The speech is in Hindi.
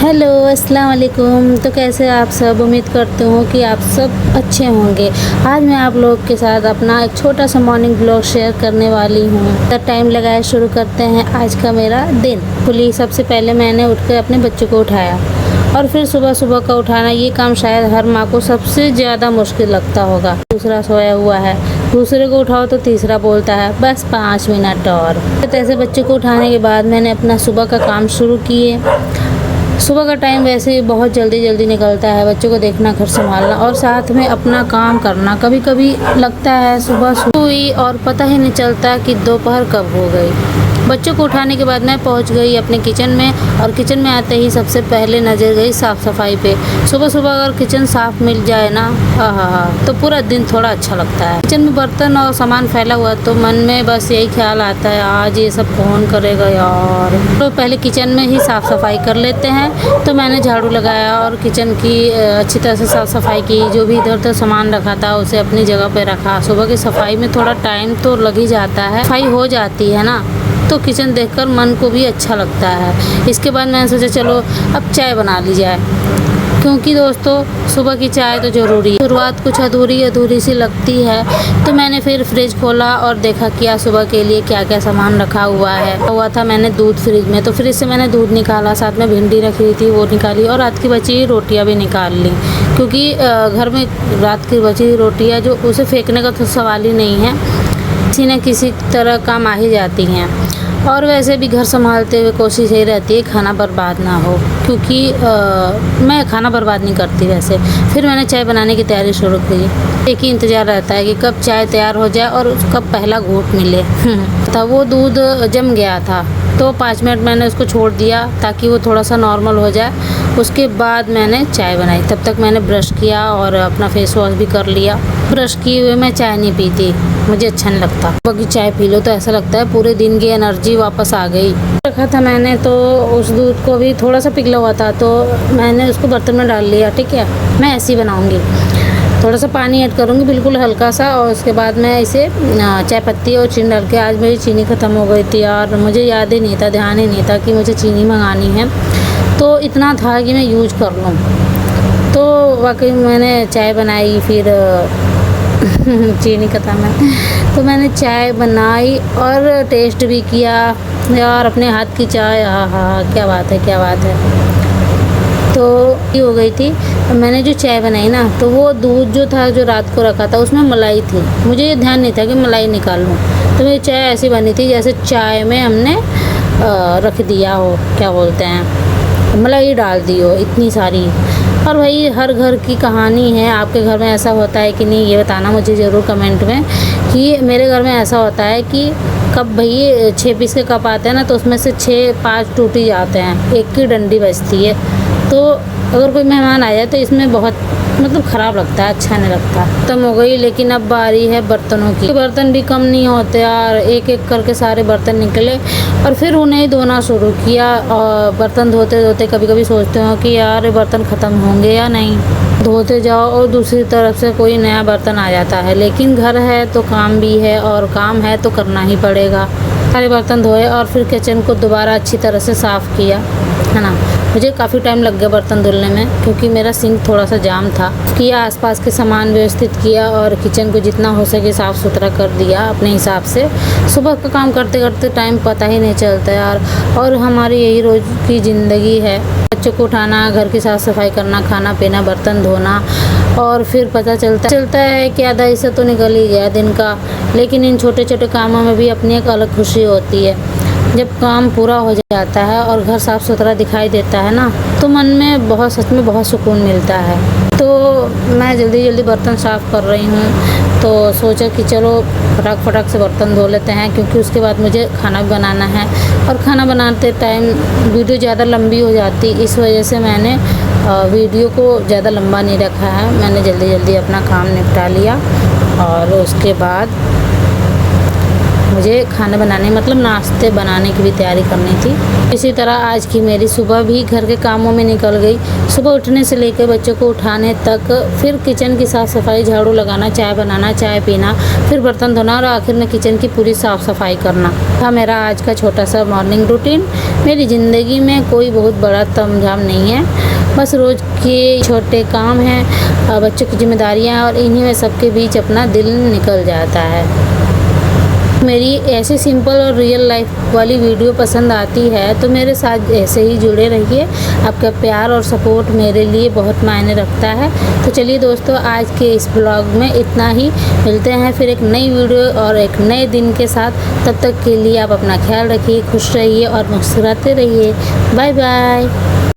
हेलो अस्सलाम वालेकुम। तो कैसे आप सब, उम्मीद करती हूँ कि आप सब अच्छे होंगे। आज मैं आप लोग के साथ अपना एक छोटा सा मॉर्निंग ब्लॉग शेयर करने वाली हूँ। तो टाइम लगाए शुरू करते हैं आज का मेरा दिन। खुली सबसे पहले मैंने उठकर अपने बच्चों को उठाया और फिर सुबह सुबह का उठाना ये काम शायद हर माँ को सबसे ज़्यादा मुश्किल लगता होगा। दूसरा सोया हुआ है, दूसरे को उठाओ तो तीसरा बोलता है बस 5 मिनट और। तो ऐसे बच्चों को उठाने के बाद मैंने अपना सुबह का काम शुरू किए। सुबह का टाइम वैसे ही बहुत जल्दी जल्दी निकलता है, बच्चों को देखना, घर संभालना और साथ में अपना काम करना। कभी कभी लगता है सुबह हुई और पता ही नहीं चलता कि दोपहर कब हो गई। बच्चों को उठाने के बाद मैं पहुंच गई अपने किचन में और किचन में आते ही सबसे पहले नज़र गई साफ़ सफाई पे। सुबह सुबह अगर किचन साफ़ मिल जाए ना, हाँ तो पूरा दिन थोड़ा अच्छा लगता है। किचन में बर्तन और सामान फैला हुआ तो मन में बस यही ख्याल आता है आज ये सब कौन करेगा यार। तो पहले किचन में ही साफ़ सफाई कर लेते हैं। तो मैंने झाड़ू लगाया और किचन की अच्छी तरह से साफ़ सफाई की। जो भी इधर उधर सामान रखा था उसे अपनी जगह पे रखा। सुबह की सफाई में थोड़ा टाइम तो लग ही जाता है, सफाई हो जाती है ना, तो किचन देखकर मन को भी अच्छा लगता है। इसके बाद मैंने सोचा चलो अब चाय बना ली जाए, क्योंकि दोस्तों सुबह की चाय तो ज़रूरी है। शुरुआत कुछ अधूरी अधूरी सी लगती है। तो मैंने फिर फ्रिज खोला और देखा क्या सुबह के लिए क्या क्या सामान रखा हुआ था। मैंने दूध फ्रिज में, तो फ्रिज से मैंने दूध निकाला, साथ में भिंडी रखी हुई थी वो निकाली और रात की बची हुई रोटियाँ भी निकाल ली, क्योंकि घर में रात की बची हुई रोटियाँ जो उसे फेंकने का तो सवाल ही नहीं है, किसी न किसी तरह काम आ ही जाती हैं। और वैसे भी घर संभालते हुए कोशिश यही रहती है खाना बर्बाद ना हो, क्योंकि मैं खाना बर्बाद नहीं करती वैसे। फिर मैंने चाय बनाने की तैयारी शुरू की। एक ही इंतज़ार रहता है कि कब चाय तैयार हो जाए और कब पहला घूंट मिले। था वो दूध जम गया था तो 5 मिनट मैंने उसको छोड़ दिया ताकि वो थोड़ा सा नॉर्मल हो जाए। उसके बाद मैंने चाय बनाई। तब तक मैंने ब्रश किया और अपना फेस वॉश भी कर लिया। ब्रश किए हुए मैं चाय नहीं पीती, मुझे अच्छा नहीं लगता। बाकी चाय पी लो तो ऐसा लगता है पूरे दिन की एनर्जी वापस आ गई। रखा था मैंने तो उस दूध को भी थोड़ा सा पिघला हुआ था तो मैंने उसको बर्तन में डाल लिया। ठीक है, मैं ऐसे ही बनाऊँगी, थोड़ा सा पानी ऐड करूँगी बिल्कुल हल्का सा, और उसके बाद मैं इसे चाय पत्ती और चीनी डाल के। आज मेरी चीनी ख़त्म हो गई थी और मुझे याद ही नहीं था, ध्यान ही नहीं था कि मुझे चीनी मंगानी है। तो इतना था कि मैं यूज कर लूँ। तो वाकई मैंने चाय बनाई, फिर चीनी ख़त्म है तो मैंने चाय बनाई और टेस्ट भी किया यार। अपने हाथ की चाय, हाँ हाँ क्या बात है, क्या बात है। तो ये हो गई थी। मैंने जो चाय बनाई ना, तो वो दूध जो था जो रात को रखा था उसमें मलाई थी। मुझे ये ध्यान नहीं था कि मलाई निकाल लूँ। तो मेरी चाय ऐसी बनी थी जैसे चाय में हमने रख दिया हो, क्या बोलते हैं, मलाई डाल दी हो इतनी सारी। और भाई हर घर की कहानी है। आपके घर में ऐसा होता है कि नहीं, ये बताना मुझे ज़रूर कमेंट में। कि मेरे घर में ऐसा होता है कि कब भाई 6 पीस के कप आते हैं ना, तो उसमें से 5 टूट ही जाते हैं, एक की डंडी बचती है। तो अगर कोई मेहमान आ जाए तो इसमें बहुत मतलब ख़राब लगता है, अच्छा नहीं लगता। खत्म हो गई, लेकिन अब बारी है बर्तनों की। बर्तन भी कम नहीं होते यार, एक एक करके सारे बर्तन निकले और फिर उन्हें धोना शुरू किया। और बर्तन धोते धोते कभी कभी सोचते हो कि यार बर्तन ख़त्म होंगे या नहीं। धोते जाओ और दूसरी तरफ से कोई नया बर्तन आ जाता है। लेकिन घर है तो काम भी है, और काम है तो करना ही पड़ेगा। सारे बर्तन धोए और फिर किचन को दोबारा अच्छी तरह से साफ़ किया, है ना। मुझे काफ़ी टाइम लग गया बर्तन धुलने में, क्योंकि मेरा सिंक थोड़ा सा जाम था। किया, आसपास के सामान व्यवस्थित किया और किचन को जितना हो सके साफ़ सुथरा कर दिया अपने हिसाब से। सुबह का काम करते करते टाइम पता ही नहीं चलता यार। और हमारी यही रोज़ की ज़िंदगी है, बच्चों को उठाना, घर की साफ़ सफाई करना, खाना पीना, बर्तन धोना, और फिर पता चलता है कि आधा हिस्सा तो निकल ही गया दिन का। लेकिन इन छोटे छोटे कामों में भी अपनी एक अलग खुशी होती है। जब काम पूरा हो जाता है और घर साफ़ सुथरा दिखाई देता है ना, तो मन में बहुत, सच में बहुत सुकून मिलता है। तो मैं जल्दी जल्दी बर्तन साफ़ कर रही हूँ, तो सोचा कि चलो फटाक से बर्तन धो लेते हैं, क्योंकि उसके बाद मुझे खाना भी बनाना है। और खाना बनाते टाइम वीडियो ज़्यादा लंबी हो जाती, इस वजह से मैंने वीडियो को ज़्यादा लंबा नहीं रखा है। मैंने जल्दी जल्दी अपना काम निपटा लिया और उसके बाद मुझे खाना बनाने मतलब नाश्ते बनाने की भी तैयारी करनी थी। इसी तरह आज की मेरी सुबह भी घर के कामों में निकल गई। सुबह उठने से लेकर बच्चों को उठाने तक, फिर किचन की साफ़ सफाई, झाड़ू लगाना, चाय बनाना, चाय पीना, फिर बर्तन धोना और आखिर में किचन की पूरी साफ़ सफाई करना था मेरा आज का छोटा सा मॉर्निंग रूटीन। मेरी ज़िंदगी में कोई बहुत बड़ा तामझाम नहीं है, बस रोज़ के छोटे काम हैं, बच्चों की जिम्मेदारियाँ, और इन्हीं में सबके बीच अपना दिल निकल जाता है। मेरी ऐसी सिंपल और रियल लाइफ वाली वीडियो पसंद आती है तो मेरे साथ ऐसे ही जुड़े रहिए। आपका प्यार और सपोर्ट मेरे लिए बहुत मायने रखता है। तो चलिए दोस्तों, आज के इस ब्लॉग में इतना ही। मिलते हैं फिर एक नई वीडियो और एक नए दिन के साथ। तब तक के लिए आप अपना ख्याल रखिए, खुश रहिए और मुस्कुराते रहिए। Bye bye.